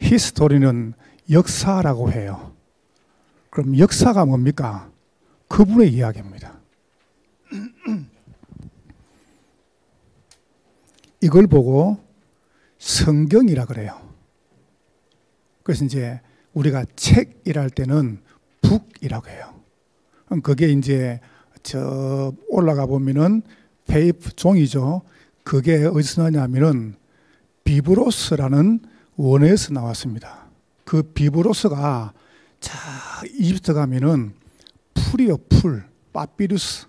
히스토리는 역사라고 해요. 그럼 역사가 뭡니까? 그분의 이야기입니다. 이걸 보고 성경이라 그래요. 그래서 이제 우리가 책이랄 때는 북이라고 해요. 그게 이제 저 올라가 보면은 페이프 종이죠. 그게 어디서 나냐면은 비브로스라는 원어에서 나왔습니다. 그 비브로스가 자 이집트 가면은 풀이요, 풀, 파피루스.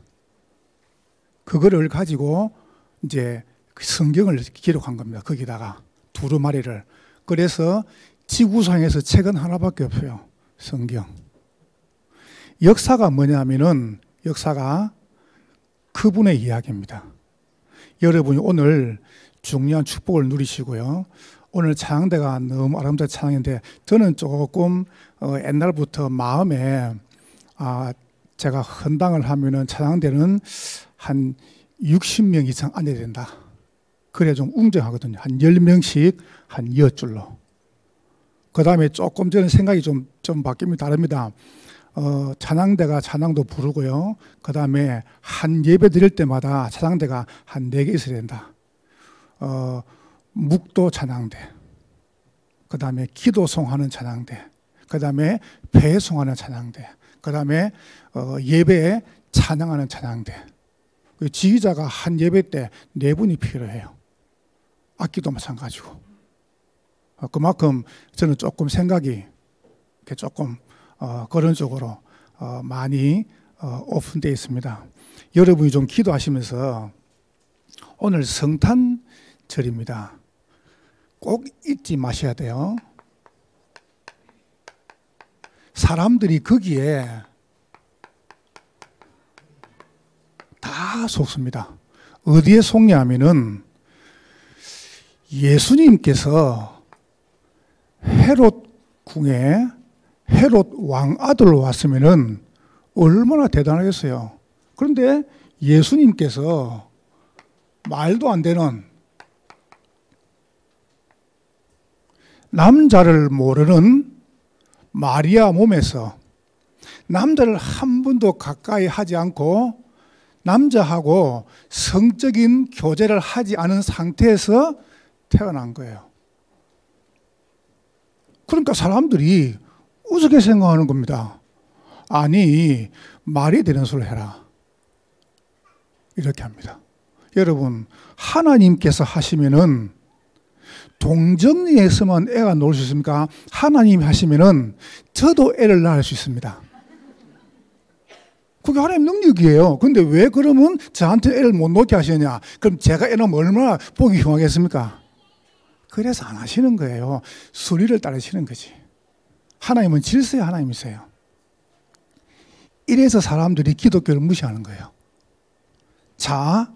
그거를 가지고 이제 성경을 기록한 겁니다. 거기다가 두루마리를. 그래서 지구상에서 책은 하나밖에 없어요. 성경. 역사가 뭐냐면은 역사가 그분의 이야기입니다. 여러분이 오늘 중요한 축복을 누리시고요. 오늘 찬양대가 너무 아름다운 찬양인데 저는 조금 옛날부터 마음에 제가 헌당을 하면은 찬양대는 한 60명 이상 앉아야 된다. 그래야 좀 웅장하거든요. 한 10명씩 한 10줄로. 그 다음에 조금 전에 생각이 좀 바뀝니다. 다릅니다. 찬양대가 찬양도 부르고요. 그 다음에 한 예배 드릴 때마다 찬양대가 한 4개 있어야 된다. 묵도 찬양대. 그 다음에 기도송하는 찬양대. 그 다음에 배송하는 찬양대. 그 다음에 예배에 찬양하는 찬양대. 지휘자가 한 예배 때 4분이 필요해요. 악기도 마찬가지고. 그만큼 저는 조금 생각이 조금 그런 쪽으로 많이 오픈되어 있습니다. 여러분이 좀 기도하시면서 오늘 성탄절입니다. 꼭 잊지 마셔야 돼요. 사람들이 거기에 다 속습니다. 어디에 속냐면은 예수님께서 헤롯 궁에 헤롯 왕 아들로 왔으면은 얼마나 대단하겠어요. 그런데 예수님께서 말도 안 되는 남자를 모르는 마리아 몸에서 남자를 한 번도 가까이 하지 않고 남자하고 성적인 교제를 하지 않은 상태에서 태어난 거예요. 그러니까 사람들이 우습게 생각하는 겁니다. 아니, 말이 되는 소리를 해라. 이렇게 합니다. 여러분, 하나님께서 하시면은 동정리에서만 애가 나올 수 있습니까? 하나님이 하시면은 저도 애를 낳을 수 있습니다. 그게 하나님 능력이에요. 근데 왜 그러면 저한테 애를 못 놓게 하시느냐? 그럼 제가 애 낳으면 얼마나 보기 흉하겠습니까? 그래서 안 하시는 거예요. 순리를 따르시는 거지. 하나님은 질서의 하나님이세요. 이래서 사람들이 기독교를 무시하는 거예요. 자,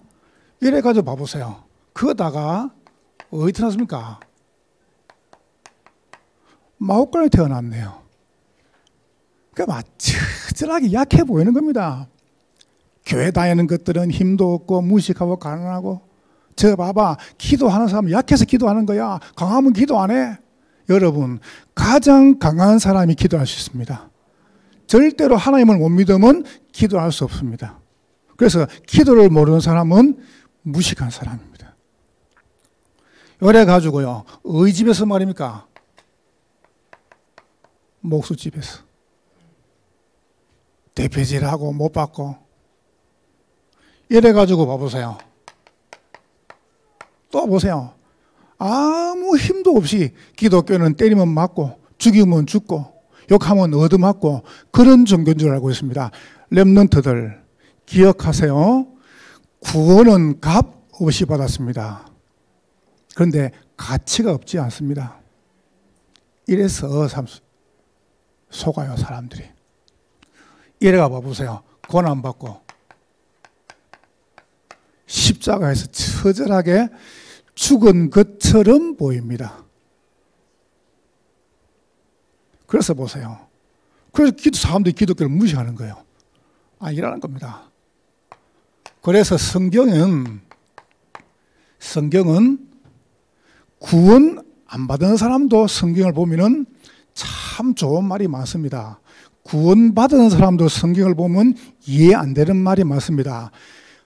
이래가지고 봐보세요. 그러다가 어디 태어났습니까? 마옥간에 태어났네요. 그러니까 처절하게 약해 보이는 겁니다. 교회 다니는 것들은 힘도 없고 무식하고 가난하고 저 봐봐 기도하는 사람은 약해서 기도하는 거야. 강하면 기도 안 해. 여러분 가장 강한 사람이 기도할 수 있습니다. 절대로 하나님을 못 믿으면 기도할 수 없습니다. 그래서 기도를 모르는 사람은 무식한 사람입니다. 이래 가지고요 어디 집에서 말입니까? 목수집에서 대표질하고 못 받고 이래 가지고 봐보세요. 또 보세요. 아무 힘도 없이 기독교는 때리면 맞고 죽이면 죽고 욕하면 얻어맞고 그런 종교인 줄 알고 있습니다. 렘넌트들 기억하세요. 구원은 값 없이 받았습니다. 그런데 가치가 없지 않습니다. 이래서 속아요 사람들이. 이래가 봐보세요. 고난받고 십자가에서 처절하게 죽은 것처럼 보입니다. 그래서 보세요. 그래서 사람들이 기독교를 무시하는 거예요. 아니라는 겁니다. 그래서 성경은 구원 안 받은 사람도 성경을 보면은 참 좋은 말이 많습니다. 구원받은 사람도 성경을 보면 이해 안 되는 말이 많습니다.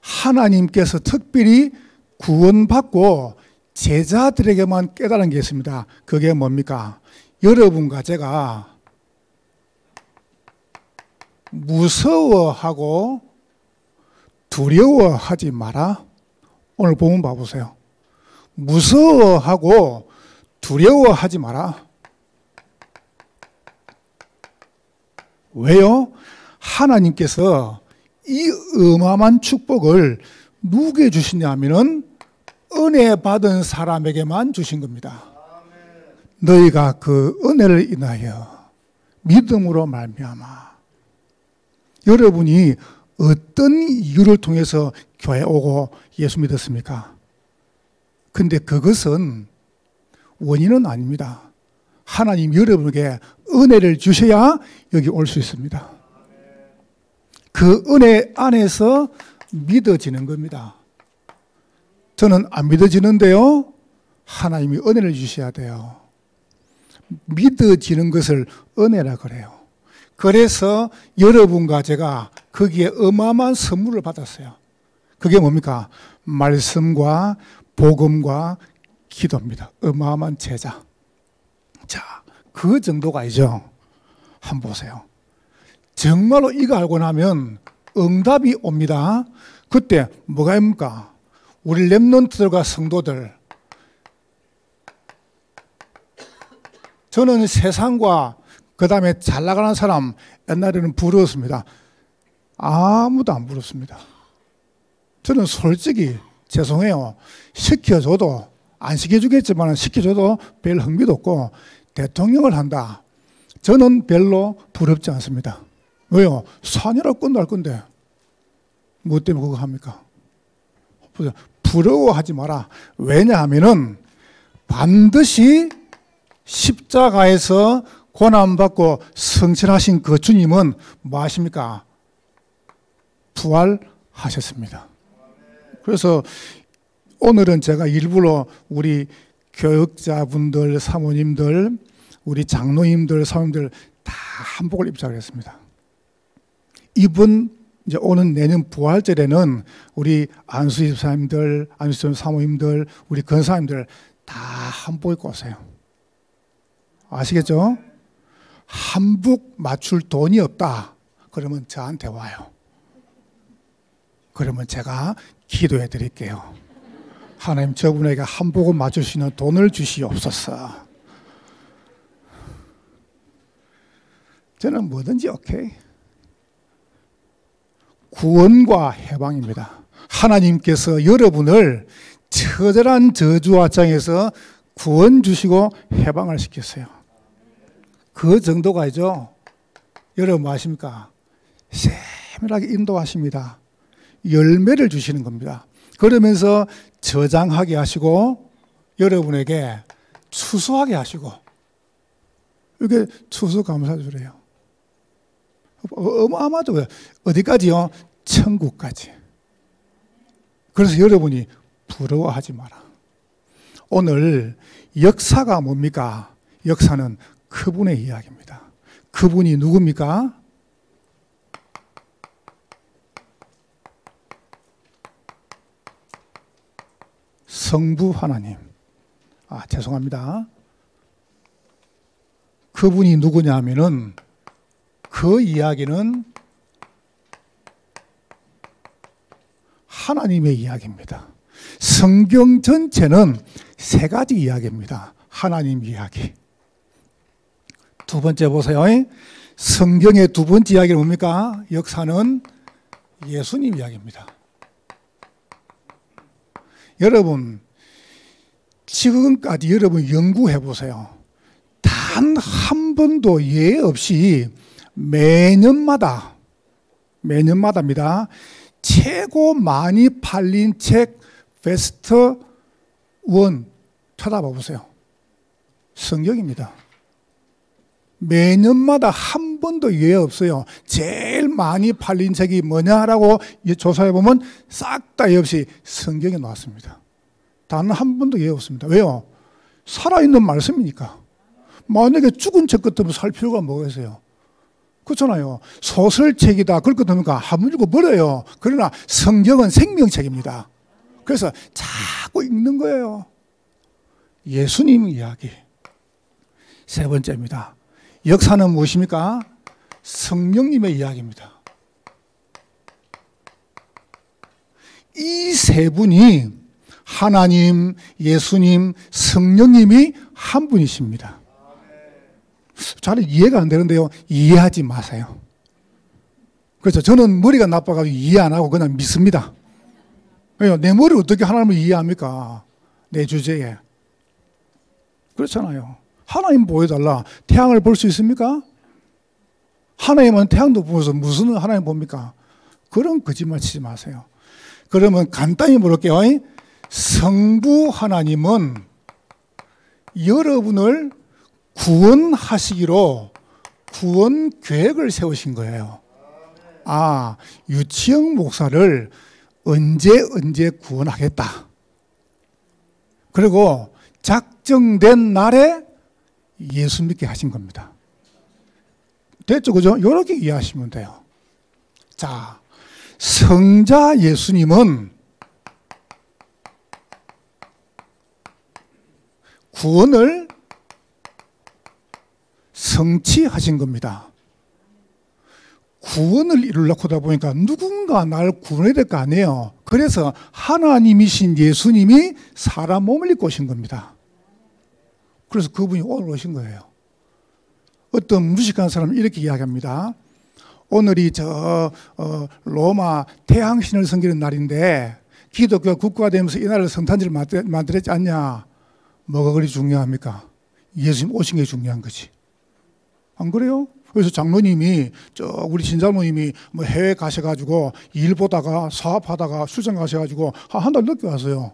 하나님께서 특별히 구원받고 제자들에게만 깨달은 게 있습니다. 그게 뭡니까? 여러분과 제가 무서워하고 두려워하지 마라. 오늘 본문 봐보세요. 무서워하고 두려워하지 마라. 왜요? 하나님께서 이 어마어마한 축복을 누구에게 주시냐 하면은 은혜 받은 사람에게만 주신 겁니다. 너희가 그 은혜를 인하여 믿음으로 말미암아. 여러분이 어떤 이유를 통해서 교회 오고 예수 믿었습니까? 근데 그것은 원인은 아닙니다. 하나님 여러분에게 은혜를 주셔야 여기 올 수 있습니다. 그 은혜 안에서 믿어지는 겁니다. 저는 안 믿어지는데요. 하나님이 은혜를 주셔야 돼요. 믿어지는 것을 은혜라 그래요. 그래서 여러분과 제가 거기에 어마어마한 선물을 받았어요. 그게 뭡니까? 말씀과 복음과 기도입니다. 어마어마한 제자. 자, 그 정도가 아니죠. 한번 보세요. 정말로 이거 알고 나면 응답이 옵니다. 그때 뭐가 입니까? 우리 렘넌트들과 성도들. 저는 세상과 그 다음에 잘 나가는 사람 옛날에는 부러웠습니다. 아무도 안 부럽습니다. 저는 솔직히 죄송해요. 시켜줘도 안 시켜주겠지만 시켜줘도 별 흥미도 없고 대통령을 한다. 저는 별로 부럽지 않습니다. 왜요? 사녀라고 끝날 건데 뭐 때문에 그거 합니까? 부러워하지 마라. 왜냐하면은 반드시 십자가에서 고난받고 성천하신 그 주님은 뭐 하십니까? 부활하셨습니다. 그래서 오늘은 제가 일부러 우리 교역자분들, 사모님들, 우리 장로님들, 사모님들 다 한복을 입자고 했습니다. 이번 이제 오는 내년 부활절에는 우리 안수 집사님들, 안수 사모님들, 우리 권사님들 다 한복 입고 오세요. 아시겠죠? 한복 맞출 돈이 없다. 그러면 저한테 와요. 그러면 제가 기도해 드릴게요. 하나님 저분에게 한복을 맞출 수 있는 돈을 주시옵소서. 저는 뭐든지 오케이. 구원과 해방입니다. 하나님께서 여러분을 처절한 저주와 장에서 구원 주시고 해방을 시켰어요. 그 정도가 아니죠. 여러분 뭐 아십니까? 세밀하게 인도하십니다. 열매를 주시는 겁니다. 그러면서 저장하게 하시고 여러분에게 추수하게 하시고 이게 추수감사주래요. 어마어마하죠. 어디까지요? 천국까지. 그래서 여러분이 부러워하지 마라. 오늘 역사가 뭡니까? 역사는 그분의 이야기입니다. 그분이 누굽니까? 성부 하나님. 죄송합니다. 그분이 누구냐 하면은 그 이야기는 하나님의 이야기입니다. 성경 전체는 세 가지 이야기입니다. 하나님 이야기. 두 번째 보세요. 성경의 두 번째 이야기는 뭡니까? 역사는 예수님 이야기입니다. 여러분, 지금까지 여러분 연구해 보세요. 단 한 번도 예외 없이 매년마다입니다. 최고 많이 팔린 책 베스트 1 찾아봐 보세요. 성경입니다. 매년마다 한 번도 예외 없어요. 제일 많이 팔린 책이 뭐냐라고 조사해 보면 싹 다 없이 성경에 나왔습니다. 단 한 번도 예외 없습니다. 왜요? 살아있는 말씀이니까. 만약에 죽은 책 같으면 살 필요가 뭐가 있어요? 그렇잖아요. 소설책이다 그럴 것 같으니까 한번 읽어버려요. 그러나 성경은 생명책입니다. 그래서 자꾸 읽는 거예요. 예수님 이야기. 세 번째입니다. 역사는 무엇입니까? 성령님의 이야기입니다. 이 세 분이 하나님, 예수님, 성령님이 한 분이십니다. 잘 이해가 안 되는데요. 이해하지 마세요. 그렇죠. 저는 머리가 나빠가지고 이해 안 하고 그냥 믿습니다. 내 머리를 어떻게 하나님을 이해합니까? 내 주제에. 그렇잖아요. 하나님 보여달라. 태양을 볼 수 있습니까? 하나님은 태양도 보면서 무슨 하나님 봅니까? 그런 거짓말 치지 마세요. 그러면 간단히 물을게요. 성부 하나님은 여러분을 구원하시기로 구원 계획을 세우신 거예요. 아, 유치영 목사를 언제 구원하겠다. 그리고 작정된 날에 예수 믿게 하신 겁니다. 됐죠? 그죠? 이렇게 이해하시면 돼요. 자, 성자 예수님은 구원을 성취하신 겁니다. 구원을 이루려고 하다 보니까 누군가 날 구원해야 될 거 아니에요. 그래서 하나님이신 예수님이 사람 몸을 입고 오신 겁니다. 그래서 그분이 오늘 오신 거예요. 어떤 무식한 사람은 이렇게 이야기합니다. 오늘이 로마 태양신을 섬기는 날인데 기독교가 국가가 되면서 이 날을 성탄절을 만들었지 않냐. 뭐가 그리 중요합니까? 예수님 오신 게 중요한 거지. 안 그래요? 그래서 장로님이 우리 신장로님이 뭐 해외 가셔가지고 일 보다가 사업하다가 출장 가셔가지고 한 달 늦게 왔어요.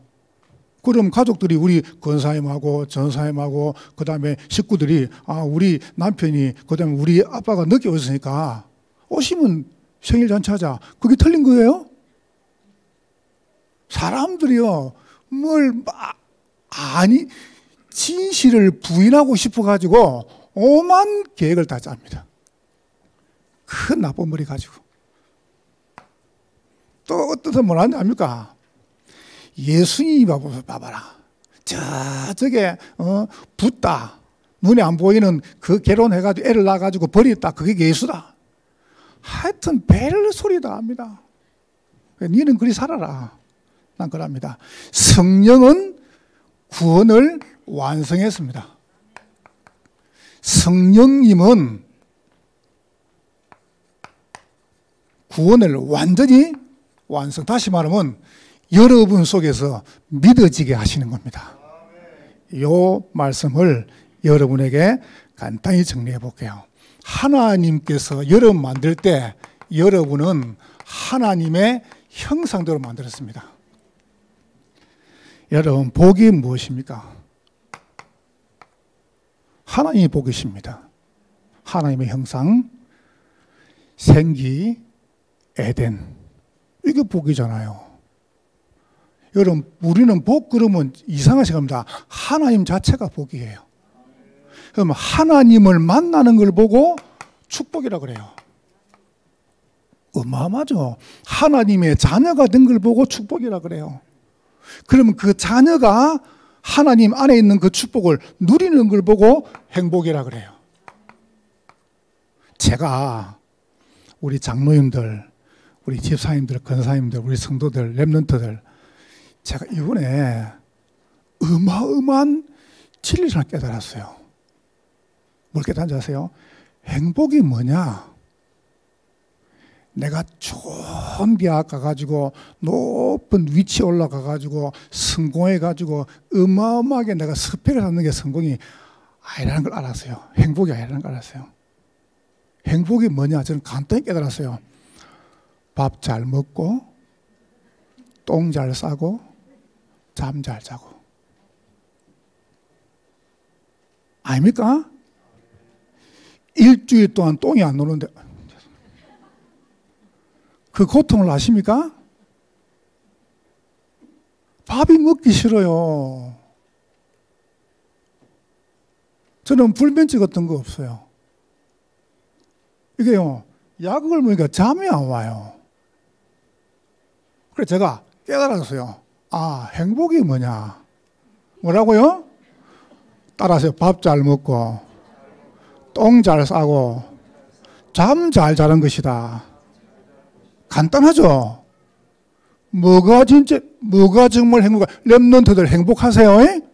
그럼 가족들이 우리 권사님하고 전사님하고 그 다음에 식구들이 우리 남편이 그 다음에 우리 아빠가 늦게 오셨으니까 오시면 생일 잔치하자. 그게 틀린 거예요? 사람들이요 진실을 부인하고 싶어가지고 오만 계획을 다 짭니다. 큰 나쁜 머리 가지고. 또 어떤 뭘 하는지 압니까? 예수님이 봐봐라. 저게 붓다. 눈에 안 보이는 그 결혼해가지고 애를 낳아가지고 버렸다. 그게 예수다. 하여튼 별 소리 다 합니다. 니는 그리 살아라. 난 그럽니다. 성령은 구원을 완성했습니다. 성령님은 구원을 완전히 완성. 다시 말하면 여러분 속에서 믿어지게 하시는 겁니다. 이 말씀을 여러분에게 간단히 정리해 볼게요. 하나님께서 여러분 만들 때 여러분은 하나님의 형상대로 만들었습니다. 여러분 복이 무엇입니까? 하나님이 복이십니다. 하나님의 형상, 생기, 에덴. 이게 복이잖아요. 여러분 우리는 복 그러면 이상하게 합니다. 하나님 자체가 복이에요. 그럼 하나님을 만나는 걸 보고 축복이라 그래요. 어마어마하죠. 하나님의 자녀가 된 걸 보고 축복이라 그래요. 그러면 그 자녀가 하나님 안에 있는 그 축복을 누리는 걸 보고 행복이라 그래요. 제가 우리 장로님들, 우리 집사님들, 권사님들, 우리 성도들, 렘넌트들 제가 이번에 어마어마한 진리를 하나 깨달았어요. 뭘 깨달은지 아세요? 행복이 뭐냐? 내가 좋은 대학 가가지고 높은 위치에 올라가가지고 성공해가지고 어마어마하게 내가 스펙을 갖는 게 성공이 아니라는 걸 알았어요. 행복이 아니라는 걸 알았어요. 행복이 뭐냐? 저는 간단히 깨달았어요. 밥 잘 먹고 똥 잘 싸고 잠 잘 자고. 아닙니까? 일주일 동안 똥이 안 노는데 그 고통을 아십니까? 밥이 먹기 싫어요. 저는 불면증 같은 거 없어요. 이게요, 약을 먹으니까 잠이 안 와요. 그래서 제가 깨달았어요. 아, 행복이 뭐냐? 뭐라고요? 따라하세요. 밥 잘 먹고, 똥 잘 싸고, 잠 잘 자는 것이다. 간단하죠? 뭐가 정말 렘넌트들 행복하세요?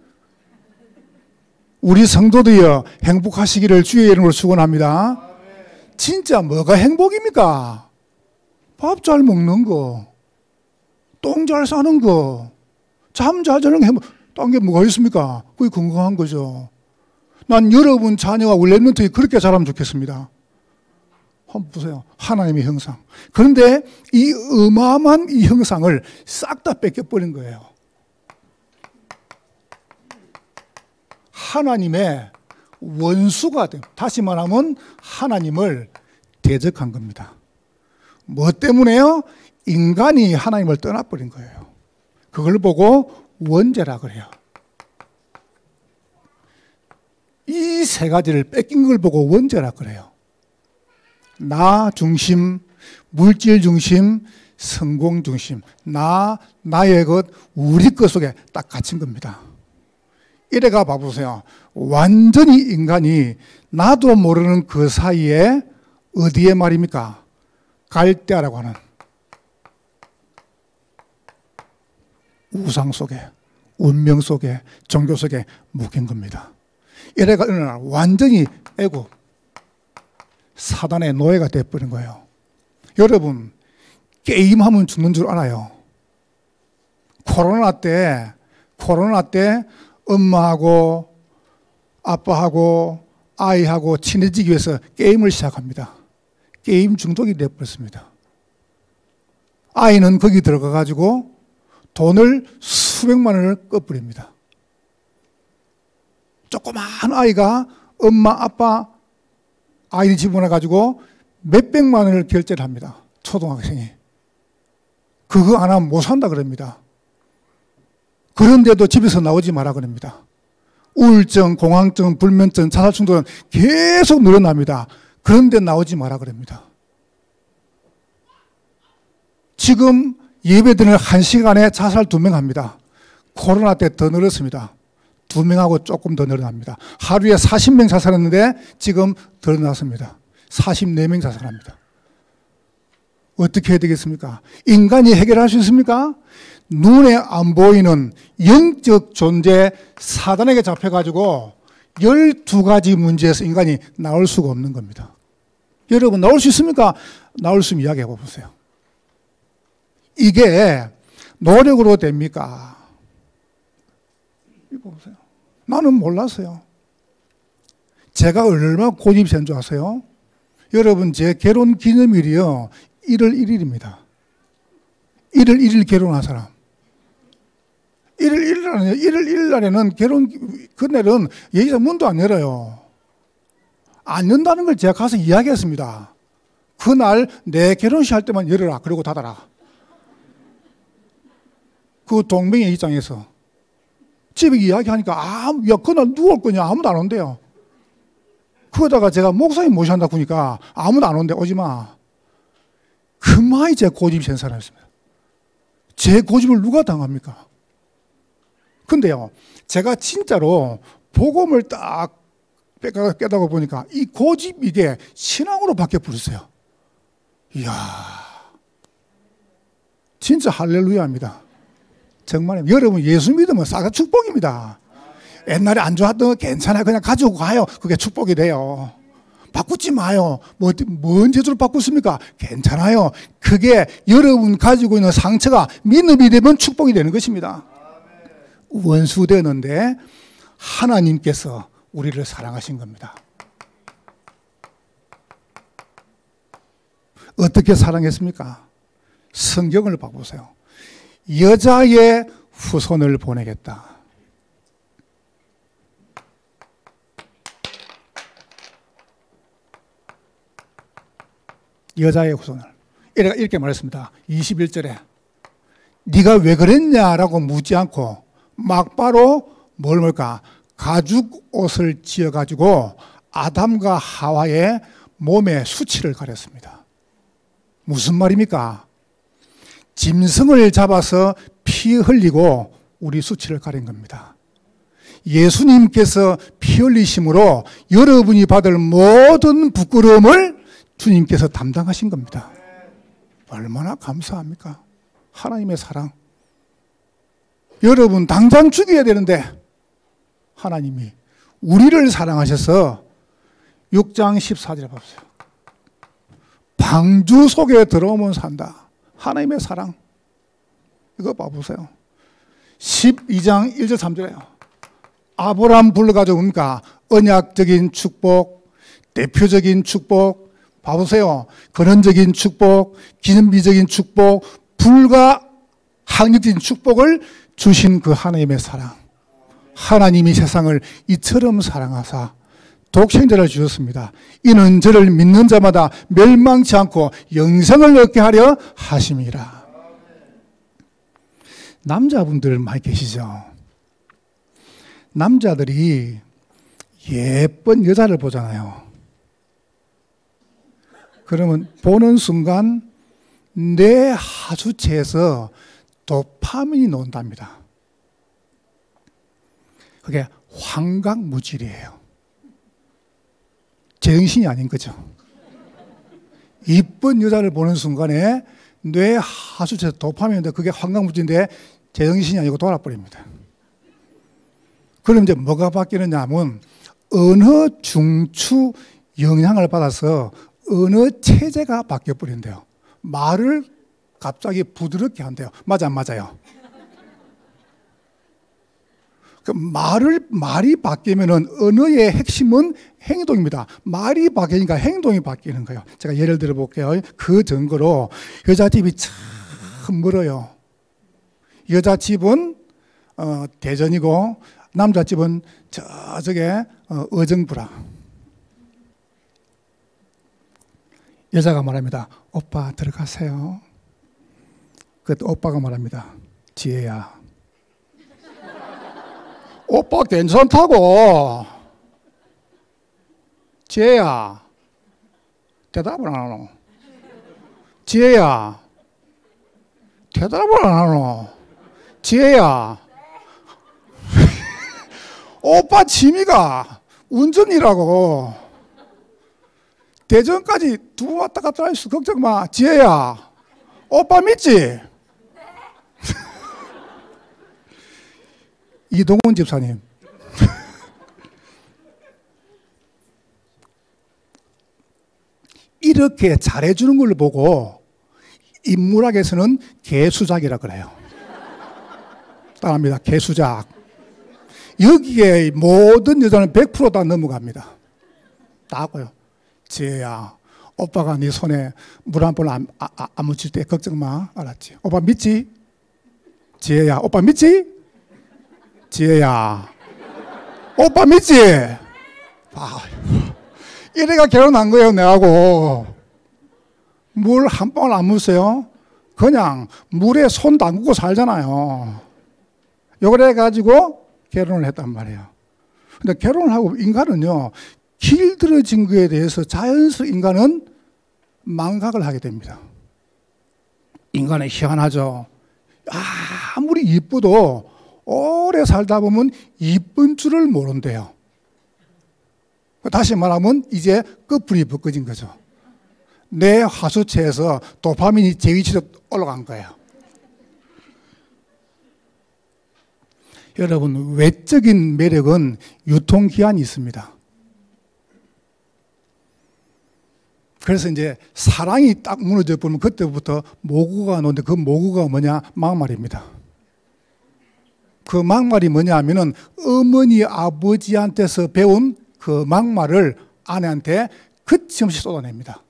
우리 성도들이여 행복하시기를 주의 이름으로 축원합니다. 진짜 뭐가 행복입니까? 밥 잘 먹는 거, 똥 잘 싸는 거, 잠 잘 자는 게 행복. 딴 게 뭐가 있습니까? 그게 건강한 거죠. 난 여러분 자녀가 우리 렘넌트에 그렇게 자라면 좋겠습니다. 한번 보세요. 하나님의 형상. 그런데 이 어마어마한 이 형상을 싹 다 뺏겨버린 거예요. 하나님의 원수가 돼. 다시 말하면 하나님을 대적한 겁니다. 뭐 때문에요? 인간이 하나님을 떠나버린 거예요. 그걸 보고 원죄라 그래요. 이 세 가지를 뺏긴 걸 보고 원죄라 그래요. 나 중심, 물질 중심, 성공 중심, 나의 것, 우리 것 속에 딱 갇힌 겁니다. 이래가 봐보세요. 완전히 인간이 나도 모르는 그 사이에 어디에 말입니까? 갈대아라고 하는 우상 속에, 운명 속에, 종교 속에 묶인 겁니다. 이래가 어느 날 완전히 애고 사단의 노예가 되어버린 거예요. 여러분, 게임하면 죽는 줄 알아요. 코로나 때 엄마하고 아빠하고 아이하고 친해지기 위해서 게임을 시작합니다. 게임 중독이 되어버렸습니다. 아이는 거기 들어가가지고 돈을 수백만 원을 꺼버립니다. 조그만 아이가 엄마, 아빠, 아이를 집어넣어가지고 몇백만 원을 결제를 합니다. 초등학생이. 그거 안 하면 못 산다 그럽니다. 그런데도 집에서 나오지 마라 그럽니다. 우울증, 공황증, 불면증, 자살 충동은 계속 늘어납니다. 그런데 나오지 마라 그럽니다. 지금 예배드리는 1시간에 자살 2명 합니다. 코로나 때 더 늘었습니다. 2명하고 조금 더 늘어납니다. 하루에 40명 자살했는데 지금 더 늘어났습니다. 44명 자살합니다. 어떻게 해야 되겠습니까? 인간이 해결할 수 있습니까? 눈에 안 보이는 영적 존재 사단에게 잡혀가지고 12가지 문제에서 인간이 나올 수가 없는 겁니다. 여러분 나올 수 있습니까? 나올 수 있으면 이야기해 보세요. 이게 노력으로 됩니까? 이거 보세요. 나는 몰랐어요. 제가 얼마나 고집센 줄 아세요? 여러분 제 결혼 기념일이요 1월 1일입니다. 1월 1일 결혼한 사람. 1월 1일 날에는 그날은 예의사 문도 안 열어요. 안 연다는 걸 제가 가서 이야기했습니다. 그날 내 결혼식 할 때만 열어라. 그러고 닫아라. 그 동맹의 입장에서. 집에 이야기하니까 그날 누구 올 거냐 아무도 안 온대요. 그러다가 제가 목사님 모셔한다고 하니까 아무도 안 온대. 오지 마. 그마이 제 고집이 센 사람이었습니다. 제 고집을 누가 당합니까? 근데요, 제가 진짜로 복음을 딱 깨닫고 보니까 이 고집 이게 신앙으로 바뀌어 버렸어요. 이야, 진짜 할렐루야입니다. 정말 여러분 예수 믿으면 싹 축복입니다. 옛날에 안 좋았던 거 괜찮아요. 그냥 가지고 가요. 그게 축복이 돼요. 바꾸지 마요. 뭔 제도로 바꾸십니까? 괜찮아요. 그게 여러분 가지고 있는 상처가 믿음이 되면 축복이 되는 것입니다. 원수되는데 하나님께서 우리를 사랑하신 겁니다. 어떻게 사랑했습니까? 성경을 봐보세요. 여자의 후손을 보내겠다. 여자의 후손을. 이렇게 말했습니다. 21절에 네가 왜 그랬냐라고 묻지 않고 막바로 뭘 뭘까? 가죽 옷을 지어가지고 아담과 하와의 몸에 수치를 가렸습니다. 무슨 말입니까? 짐승을 잡아서 피 흘리고 우리 수치를 가린 겁니다. 예수님께서 피 흘리심으로 여러분이 받을 모든 부끄러움을 주님께서 담당하신 겁니다. 얼마나 감사합니까? 하나님의 사랑. 여러분 당장 죽여야 되는데 하나님이 우리를 사랑하셔서 6장 14절에 보세요. 방주 속에 들어오면 산다. 하나님의 사랑. 이거 봐보세요. 12장 1절 3절에요. 아브라함 불러가지고 뭡니까? 언약적인 축복, 대표적인 축복. 봐보세요. 근원적인 축복, 기념비적인 축복, 불가항력적인 축복을 주신 그 하나님의 사랑. 하나님이 세상을 이처럼 사랑하사 독생자를 주셨습니다. 이는 저를 믿는 자마다 멸망치 않고 영생을 얻게 하려 하심이라. 남자분들 많이 계시죠? 남자들이 예쁜 여자를 보잖아요. 그러면 보는 순간 뇌 하수체에서 도파민이 나온답니다. 그게 환각물질이에요. 제정신이 아닌 거죠. 이쁜 여자를 보는 순간에 뇌 하수체에서 도파민인데 그게 환각물질인데 제정신이 아니고 돌아버립니다. 그럼 이제 뭐가 바뀌느냐 하면 언어 중추 영향을 받아서 언어 체제가 바뀌어 버린대요. 말을 갑자기 부드럽게 한대요. 맞아, 안 맞아요? 그 말이 바뀌면은 언어의 핵심은 행동입니다. 말이 바뀌니까 행동이 바뀌는 거예요. 제가 예를 들어 볼게요. 그 증거로 여자 집이 참 멀어요. 여자 집은 대전이고 남자 집은 저쪽에 의정부라. 여자가 말합니다. 오빠 들어가세요. 그때 오빠가 말합니다. 지혜야. 오빠 괜찮다고. 지혜야. 대답을 안 하노. 지혜야. 대답을 안 하노. 지혜야. 오빠 취미가 운전이라고. 대전까지 두 왔다 갔다 할 수 걱정 마. 지혜야. 오빠 믿지? 이동훈 집사님. 이렇게 잘해주는 걸 보고 인문학에서는 개수작이라 그래요. 따라합니다. 개수작. 여기에 모든 여자는 100% 다 넘어갑니다. 다 하고요. 지혜야, 오빠가 네 손에 물 한 번 안 묻힐 때 걱정 마. 알았지? 오빠 믿지? 지혜야, 오빠 믿지? 지혜야, 오빠 믿지? 이래가 결혼한 거예요, 내하고. 물 한 방울 안 묻으세요? 그냥 물에 손 담그고 살잖아요. 요걸 해가지고 결혼을 했단 말이에요. 근데 결혼을 하고 인간은요, 길들여진 거에 대해서 자연스럽게 인간은 망각을 하게 됩니다. 인간은 희한하죠. 아무리 이쁘도 오래 살다 보면 이쁜 줄을 모른대요. 다시 말하면 이제 끝불이 벗겨진 거죠. 내 하수체에서 도파민이 제 위치로 올라간 거예요. 여러분, 외적인 매력은 유통기한이 있습니다. 그래서 이제 사랑이 딱 무너져 버리면 그때부터 모구가 나오는데 그 모구가 뭐냐? 막말입니다. 그 막말이 뭐냐 하면은 어머니 아버지한테서 배운 그 막말을 아내한테 그침없이 쏟아냅니다.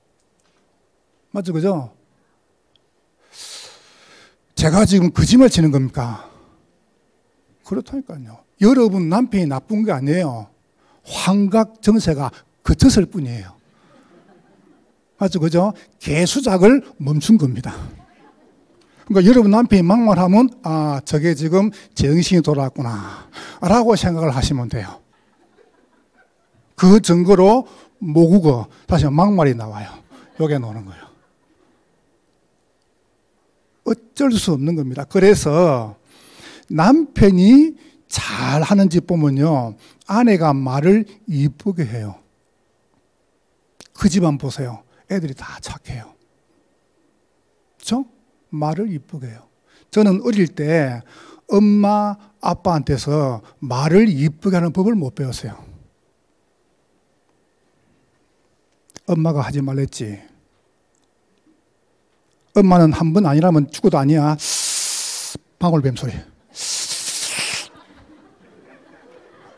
맞죠? 그죠? 제가 지금 거짓말 치는 겁니까? 그렇다니까요. 여러분 남편이 나쁜 게 아니에요. 환각 정세가 그쳤을 뿐이에요. 맞죠? 그죠? 개수작을 멈춘 겁니다. 그러니까 여러분 남편이 막말하면 아, 저게 지금 정신이 돌아왔구나 라고 생각을 하시면 돼요. 그 증거로 모국어, 다시 막말이 나와요. 요게 노는 거예요. 어쩔 수 없는 겁니다. 그래서 남편이 잘하는 집 보면요, 아내가 말을 이쁘게 해요. 그 집안 보세요. 애들이 다 착해요. 그렇죠? 말을 이쁘게 해요. 저는 어릴 때 엄마, 아빠한테서 말을 이쁘게 하는 법을 못 배웠어요. 엄마가 하지 말랬지. 엄마는 한 번 아니라면 죽어도 아니야. 방울뱀 소리.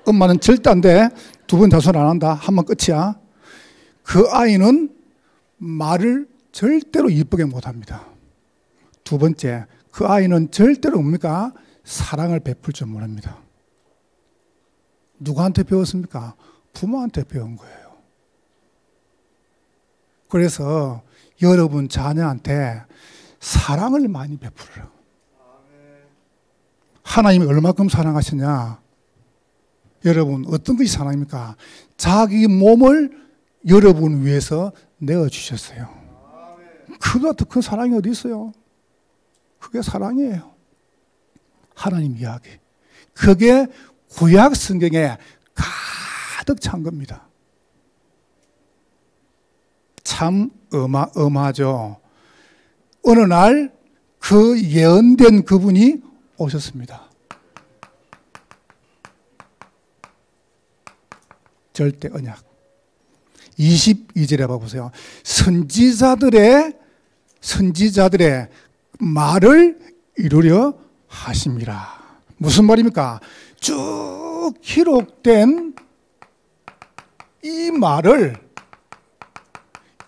엄마는 절대 안 돼. 두 번 자손 안 한다. 한 번 끝이야. 그 아이는 말을 절대로 이쁘게 못 합니다. 두 번째, 그 아이는 절대로 뭡니까? 사랑을 베풀 줄 모릅니다. 누구한테 배웠습니까? 부모한테 배운 거예요. 그래서 여러분 자녀한테 사랑을 많이 베풀어요. 하나님이 얼마큼 사랑하시냐? 여러분 어떤 것이 사랑입니까? 자기 몸을 여러분 위해서 내어주셨어요. 그보다 더 큰 사랑이 어디 있어요? 그게 사랑이에요. 하나님 이야기. 그게 구약 성경에 가득 찬 겁니다. 참 어마어마하죠. 어느 날 그 예언된 그분이 오셨습니다. 절대 언약. 22절에 봐보세요. 선지자들의 말을 이루려 하심이라. 무슨 말입니까? 쭉 기록된 이 말을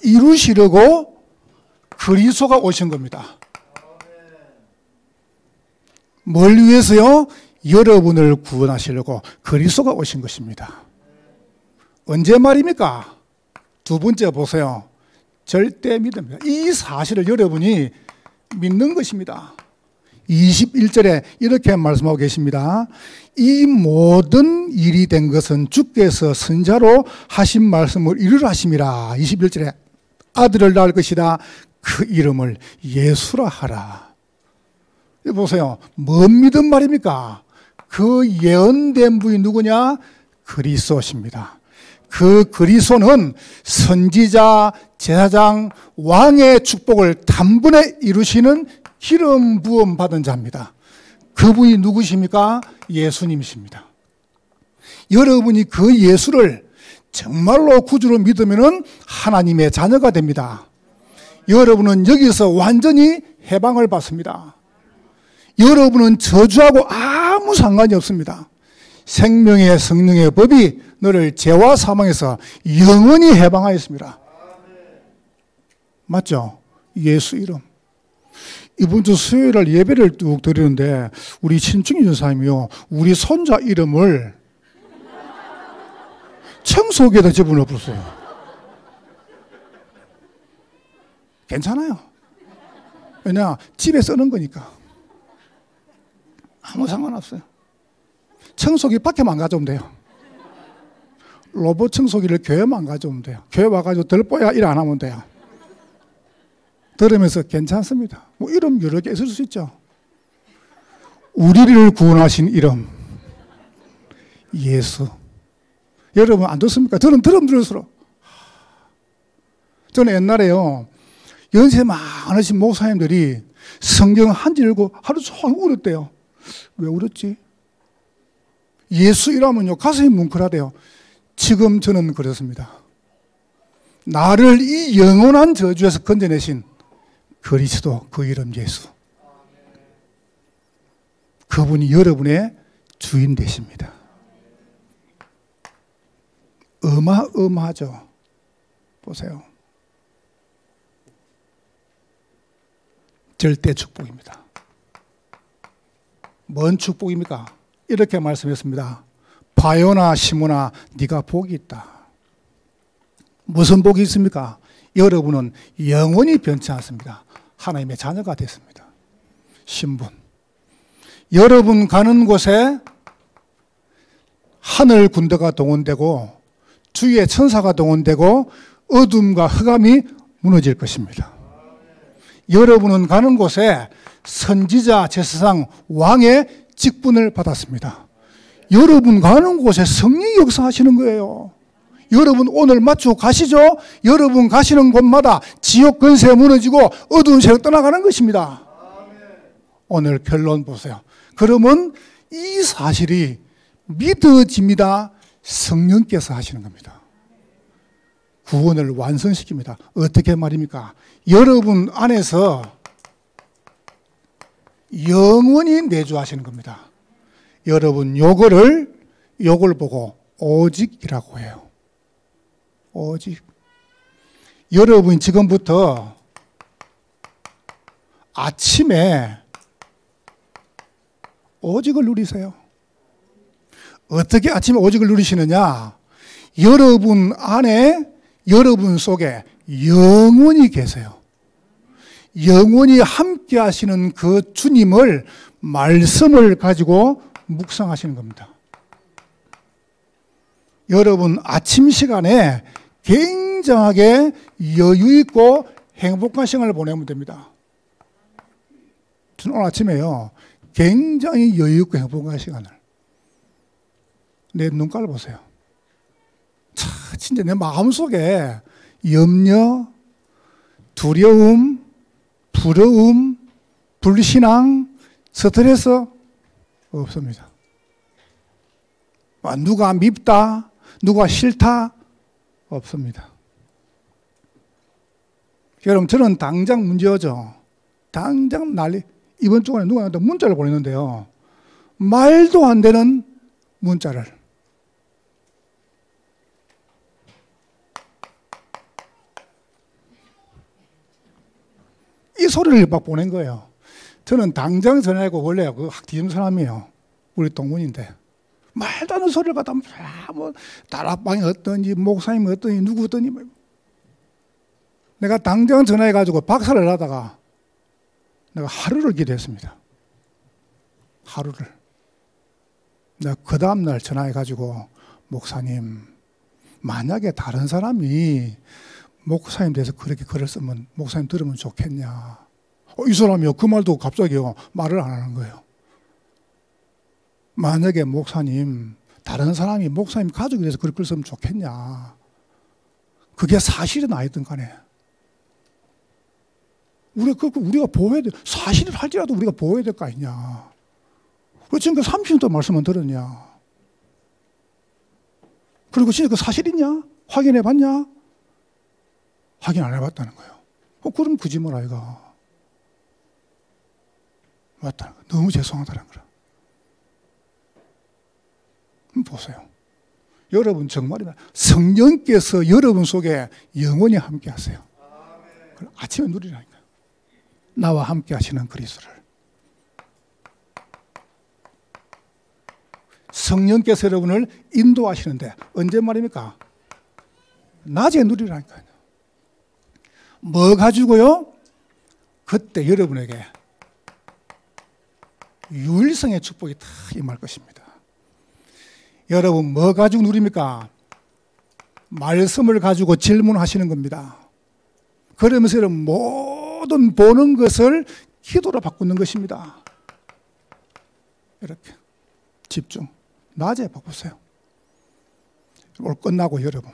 이루시려고 그리스도가 오신 겁니다. 뭘 위해서요? 여러분을 구원하시려고 그리스도가 오신 것입니다. 언제 말입니까? 두 번째 보세요. 절대 믿음입니다. 이 사실을 여러분이 믿는 것입니다. 21절에 이렇게 말씀하고 계십니다. 이 모든 일이 된 것은 주께서 선자로 하신 말씀을 이루려 하심이라. 21절에 아들을 낳을 것이다. 그 이름을 예수라 하라. 여기 보세요. 뭔 믿음 말입니까? 그 예언된 분이 누구냐? 그리스도십니다. 그 그리스도는 선지자, 제사장, 왕의 축복을 단번에 이루시는 기름 부음 받은 자입니다. 그분이 누구십니까? 예수님이십니다. 여러분이 그 예수를 정말로 구주로 믿으면 하나님의 자녀가 됩니다. 여러분은 여기서 완전히 해방을 받습니다. 여러분은 저주하고 아무 상관이 없습니다. 생명의 성령의 법이 너를 죄와 사망에서 영원히 해방하였습니다. 맞죠? 예수 이름. 이번 주 수요일날 예배를 뚝 드리는데 우리 신중희 전사님이요, 우리 손자 이름을 청소기에다 집어넣었어요. 괜찮아요. 왜냐? 집에 쓰는 거니까. 아무 상관없어요. 청소기 밖에만 가져오면 돼요. 로봇 청소기를 교회만 가져오면 돼요. 교회 와가지고 덜보야 일 안 하면 돼요. 들으면서 괜찮습니다. 뭐 이름 여러 개 있을 수 있죠. 우리를 구원하신 이름 예수. 여러분 안 듣습니까? 저는 들을수록. 저는 옛날에요, 연세 많으신 목사님들이 성경 한 줄 읽고 하루 종일 울었대요. 왜 울었지? 예수 이라면요 가슴이 뭉클하대요. 지금 저는 그렇습니다. 나를 이 영원한 저주에서 건져내신 그리스도, 그 이름 예수. 그분이 여러분의 주인 되십니다. 어마어마하죠. 보세요. 절대 축복입니다. 뭔 축복입니까? 이렇게 말씀했습니다. 바요나 시몬아, 네가 복이 있다. 무슨 복이 있습니까? 여러분은 영원히 변치 않습니다. 하나님의 자녀가 됐습니다. 신분. 여러분 가는 곳에 하늘 군대가 동원되고 주의 천사가 동원되고 어둠과 흑암이 무너질 것입니다. 여러분은 가는 곳에 선지자, 제사장, 왕의 직분을 받았습니다. 여러분 가는 곳에 성령이 역사하시는 거예요. 여러분 오늘 맞추고 가시죠? 여러분 가시는 곳마다 지옥 권세 무너지고 어두운 세력 떠나가는 것입니다. 오늘 결론 보세요. 그러면 이 사실이 믿어집니다. 성령께서 하시는 겁니다. 구원을 완성시킵니다. 어떻게 말입니까? 여러분 안에서 영원히 내주하시는 겁니다. 여러분 요걸 보고 오직이라고 해요. 오직. 여러분 지금부터 아침에 오직을 누리세요. 어떻게 아침에 오직을 누리시느냐? 여러분 안에, 여러분 속에 영원히 계세요. 영원히 함께 하시는 그 주님을, 말씀을 가지고 묵상하시는 겁니다. 여러분 아침 시간에 굉장하게 여유 있고 행복한 시간을 보내면 됩니다. 저는 오늘 아침에요, 굉장히 여유 있고 행복한 시간을. 내 눈깔을 보세요. 참, 진짜 내 마음속에 염려, 두려움, 부러움, 불신앙, 스트레스 없습니다. 누가 밉다, 누가 싫다 없습니다. 여러분 저는 당장 문제죠. 당장 난리. 이번 주간에 누구한테 문자를 보냈는데요, 말도 안 되는 문자를. 이 소리를 막 보낸 거예요. 저는 당장 전화하고, 원래 그 뒤진 사람이에요. 우리 동문인데. 말도 안 되는 소리를 갖다 뭐 다락방이 어떠니, 목사님이 어떠니, 누구 어떠니. 내가 당장 전화해가지고 박살을 나다가 내가 하루를 기도했습니다. 하루를. 내가 그 다음날 전화해가지고, 목사님, 만약에 다른 사람이 목사님 대해서 그렇게 글을 쓰면 목사님 들으면 좋겠냐. 이 사람이요, 그 말도 갑자기요, 말을 안 하는 거예요. 만약에 목사님, 다른 사람이 목사님 가족에 대해서 그렇게 글 쓰면 좋겠냐. 그게 사실은 아니든 간에. 우리가 보호해야 돼. 사실을 할지라도 우리가 보호해야 될 거 아니냐. 왜 지금 그 30년 동안 말씀만 들었냐. 그리고 진짜 그 사실이냐? 확인해 봤냐? 확인 안 해봤다는 거예요. 그럼 거짓말 아이가. 맞다는 거예요. 너무 죄송하다는 거예요. 보세요. 여러분 정말이다. 성령께서 여러분 속에 영원히 함께 하세요. 아침에 누리라니까요. 나와 함께 하시는 그리스도를. 성령께서 여러분을 인도하시는데 언제 말입니까? 낮에 누리라니까요. 뭐 가지고요? 그때 여러분에게 유일성의 축복이 다 임할 것입니다. 여러분 뭐 가지고 누립니까? 말씀을 가지고 질문하시는 겁니다. 그러면서 여러분 모든 보는 것을 기도로 바꾸는 것입니다. 이렇게 집중. 낮에 바꾸세요. 오늘 끝나고 여러분,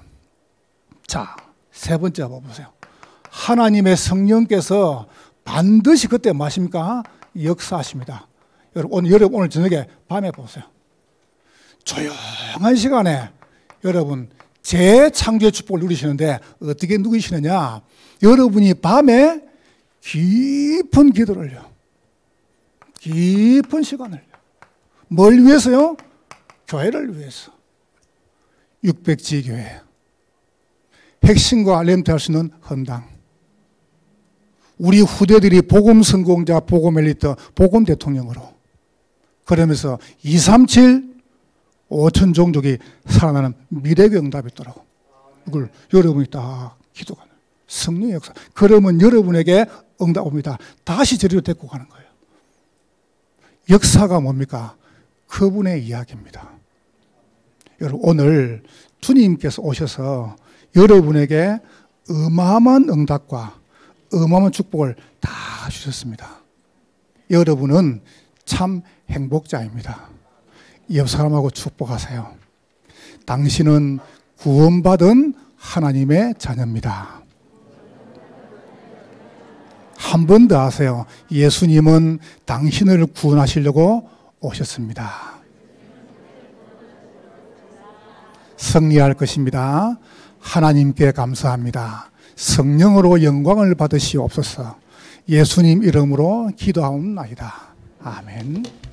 자, 세 번째 봐보세요. 하나님의 성령께서 반드시 그때 뭐 하십니까? 역사하십니다. 여러분 오늘 저녁에 밤에 보세요. 조용한 시간에 여러분 재창조의 축복을 누리시는데 어떻게 누리시느냐? 여러분이 밤에 깊은 기도를요, 깊은 시간을요. 뭘 위해서요? 교회를 위해서. 600지 교회, 핵심과 렘트할 수 있는 헌당, 우리 후대들이 복음 성공자, 복음 엘리트, 복음 대통령으로, 그러면서 237 5천 종족이 살아나는 미래의 응답이 있도록 이걸 여러분이 딱 기도하는 성령의 역사. 그러면 여러분에게 응답 옵니다. 다시 저리로 데리고 가는 거예요. 역사가 뭡니까? 그분의 이야기입니다. 여러분, 오늘 주님께서 오셔서 여러분에게 어마어마한 응답과 어마어마한 축복을 다 주셨습니다. 여러분은 참 행복자입니다. 옆 사람하고 축복하세요. 당신은 구원받은 하나님의 자녀입니다. 한 번 더 하세요. 예수님은 당신을 구원하시려고 오셨습니다. 승리할 것입니다. 하나님께 감사합니다. 성령으로 영광을 받으시옵소서. 예수님 이름으로 기도하옵나이다. 아멘.